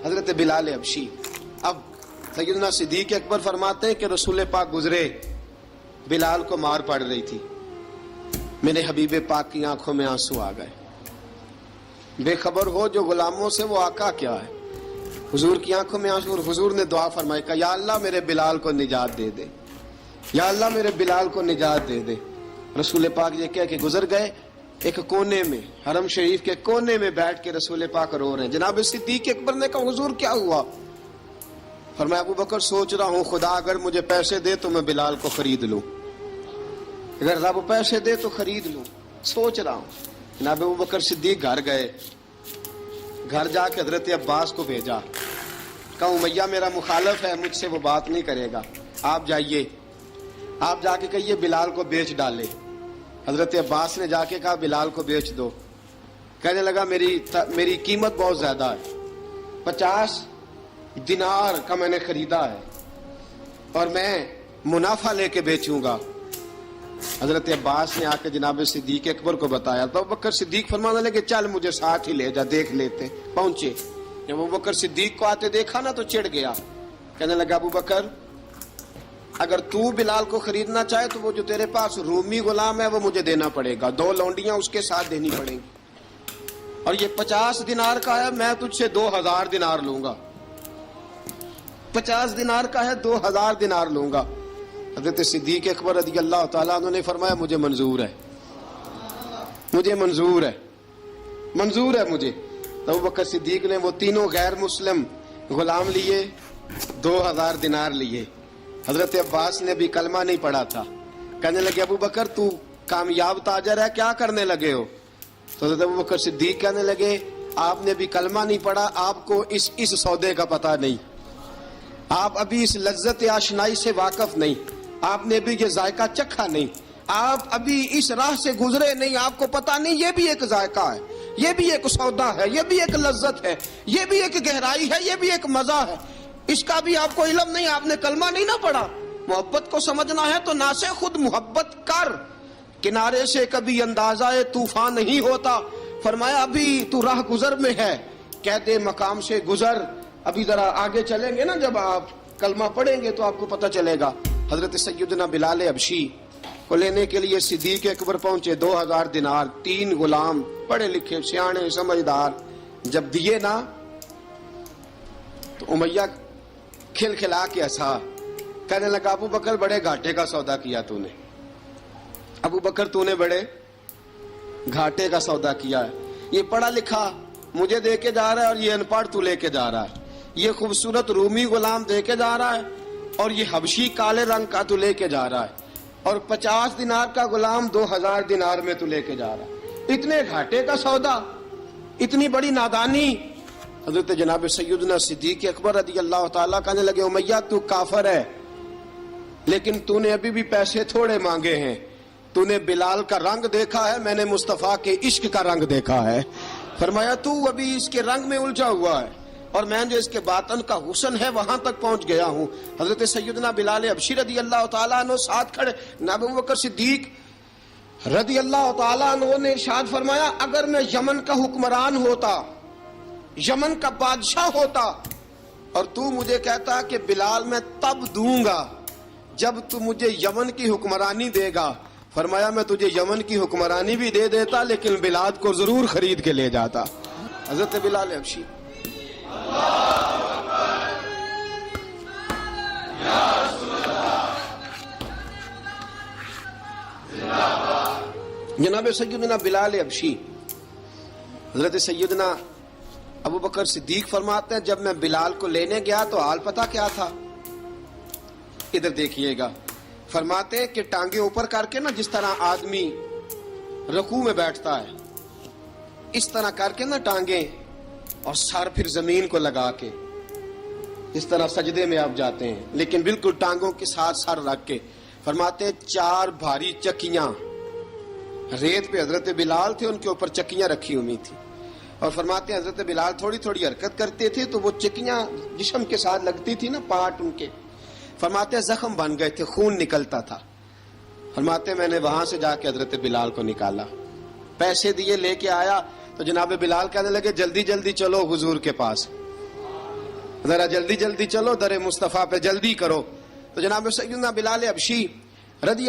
حضرت بلال حبشی. اب سیدنا صدیق اکبر فرماتے ہیں کہ رسول پاک گزرے، بلال کو مار پڑ رہی تھی، میرے حبیب پاک کی آنکھوں میں آنسو آ گئے. بے خبر ہو جو غلاموں سے وہ آقا کیا ہے. حضور کی آنکھوں میں آنسو، اور حضور نے دعا فرمائی کہ یا اللہ میرے بلال کو نجات دے دے، یا اللہ میرے بلال کو نجات دے دے. رسول پاک یہ کہہ کے گزر گئے. ایک کونے میں، حرم شریف کے کونے میں بیٹھ کے رسول پاک رو رہے ہیں. جناب صدیق اکبر نے کہا حضور کیا ہوا؟ فرمایا ابو بکر سوچ رہا ہوں خدا اگر مجھے پیسے دے تو میں بلال کو خرید لوں، اگر رب پیسے دے تو خرید لوں، سوچ رہا ہوں. جناب ابو بکر صدیق گھر گئے، گھر جا کے حضرت عباس کو بھیجا، کہا امیہ میرا مخالف ہے، مجھ سے وہ بات نہیں کرے گا، آپ جائیے، آپ جا کے کہیے بلال کو بیچ ڈالے. حضرت عباس نے جا کے کہا بلال کو بیچ دو. کہنے لگا میری قیمت بہت زیادہ ہے، 50 دینار کا میں نے خریدا ہے اور میں منافع لے کے بیچوں گا. حضرت عباس نے آ کے جناب صدیق اکبر کو بتایا تو ابو بکر صدیق فرمانے لگے چل مجھے ساتھ ہی لے جا، دیکھ لیتے. پہنچے، جب ابو بکر صدیق کو آتے دیکھا نا تو چڑ گیا. کہنے لگا ابو بکر اگر تو بلال کو خریدنا چاہے تو وہ جو تیرے پاس رومی غلام ہے وہ مجھے دینا پڑے گا، 2 لونڈیاں اس کے ساتھ دینی پڑیں گی، اور یہ 50 دینار کا ہے، میں تجھ سے 2000 دینار لوں گا. 50 دینار کا ہے، 2000 دینار لوں گا. حضرت صدیق اکبر رضی اللہ تعالیٰ عنہ نے فرمایا مجھے منظور ہے، مجھے منظور ہے، منظور ہے مجھے. تو ابو بکر صدیق نے وہ تینوں غیر مسلم غلام لیے، 2000 دینار لیے. حضرت عباس نے بھی کلمہ نہیں پڑھا تھا. کہنے لگے ابو بکر تو کامیاب تاجر ہے، کیا کرنے لگے ہو؟ تو حضرت ابو بکر صدیق کہنے لگے آپ نے بھی کلمہ نہیں پڑھا، آپ کو اس سودے کا پتہ نہیں، آپ ابھی اس لذت آشنائی سے واقف نہیں، آپ نے بھی یہ ذائقہ چکھا نہیں، آپ ابھی اس راہ سے گزرے نہیں، آپ کو پتہ نہیں یہ بھی ایک ذائقہ ہے، یہ بھی ایک سودا ہے، یہ بھی ایک لذت ہے، یہ بھی ایک گہرائی ہے، یہ بھی ایک مزہ ہے، اس کا بھی آپ کو علم نہیں، آپ نے کلمہ نہیں نہ پڑھا. محبت کو سمجھنا ہے تو نہ سے خود محبت کر، کنارے سے کبھی اندازہ طوفان نہیں ہوتا. فرمایا ابھی تو راہ گزر میں ہے، کہہ دے مقام سے گزر. ابھی ذرا آگے چلیں گے نا، جب آپ کلمہ پڑھیں گے تو آپ کو پتہ چلے گا. حضرت سیدنا بلال حبشی کو لینے کے لیے صدیق اکبر پہنچے، 2000 دینار، 3 غلام پڑھے لکھے سیانے سمجھدار. جب دیے نا تو امیہ کھل کھلا کے ہنسا. کہنے لگا ابو بکر بڑے گھاٹے کا سودا کیا تو نے، ابو بکر تو نے بڑے گھاٹے کا سودا کیا ہے. یہ پڑھا لکھا مجھے دے کے جا رہا ہے اور یہ ان پڑھ تو لے کے جا رہا ہے، یہ خوبصورت رومی غلام دے کے جا رہا ہے اور یہ حبشی کالے رنگ کا تو لے کے جا رہا ہے، اور 50 دینار کا غلام 2000 دینار میں تو لے کے جا رہا ہے. اتنے گھاٹے کا سودا، اتنی بڑی نادانی. حضرت جناب سیدنا صدیق اکبر رضی اللہ تعالیٰ کہنے لگے امیہ تو کافر ہے، لیکن تو نے ابھی بھی پیسے تھوڑے مانگے ہیں، تو نے بلال کا رنگ دیکھا ہے، میں نے مصطفیٰ کے عشق کا رنگ دیکھا ہے. فرمایا تو ابھی اس کے رنگ میں الجھا ہوا ہے اور میں جو اس کے باطن کا حسن ہے وہاں تک پہنچ گیا ہوں. حضرت سیدنا بلال حبشی رضی اللہ تعالیٰ عنہ ساتھ کھڑے. ابو بکر صدیق رضی اللہ تعالیٰ عنہ نے ارشاد فرمایا اگر میں یمن کا حکمران ہوتا، یمن کا بادشاہ ہوتا، اور تو مجھے کہتا کہ بلال میں تب دوں گا جب تو مجھے یمن کی حکمرانی دے گا. فرمایا میں تجھے یمن کی حکمرانی بھی دے دیتا لیکن بلال کو ضرور خرید کے لے جاتا. حضرت بلال حبشی جناب سیدنا بلال حبشی. حضرت سیدنا ابو بکر صدیق فرماتے ہیں جب میں بلال کو لینے گیا تو حال پتہ کیا تھا؟ ادھر دیکھیے گا. فرماتے ہیں کہ ٹانگیں اوپر کر کے نا، جس طرح آدمی رکوع میں بیٹھتا ہے اس طرح کر کے نا ٹانگیں، اور سر پھر زمین کو لگا کے اس طرح سجدے میں آپ جاتے ہیں، لیکن بالکل ٹانگوں کے ساتھ سر رکھ کے. فرماتے ہیں 4 بھاری چکیاں ریت پہ حضرت بلال تھے، ان کے اوپر چکیاں رکھی ہوئی تھی، اور فرماتے ہیں حضرت بلال تھوڑی تھوڑی حرکت کرتے تھے تو وہ چکیاں جسم کے ساتھ لگتی تھی نا، پارٹ ان کے. فرماتے ہیں زخم بن گئے تھے، خون نکلتا تھا. فرماتے ہیں میں نے وہاں سے جا کے حضرت بلال کو نکالا، پیسے دیے، لے کے آیا تو جناب بلال کہنے لگے جلدی جلدی چلو حضور کے پاس. ذرا جلدی جلدی چلو، در مصطفیٰ پہ جلدی کرو. تو جناب سیدنا بلال حبشی رضی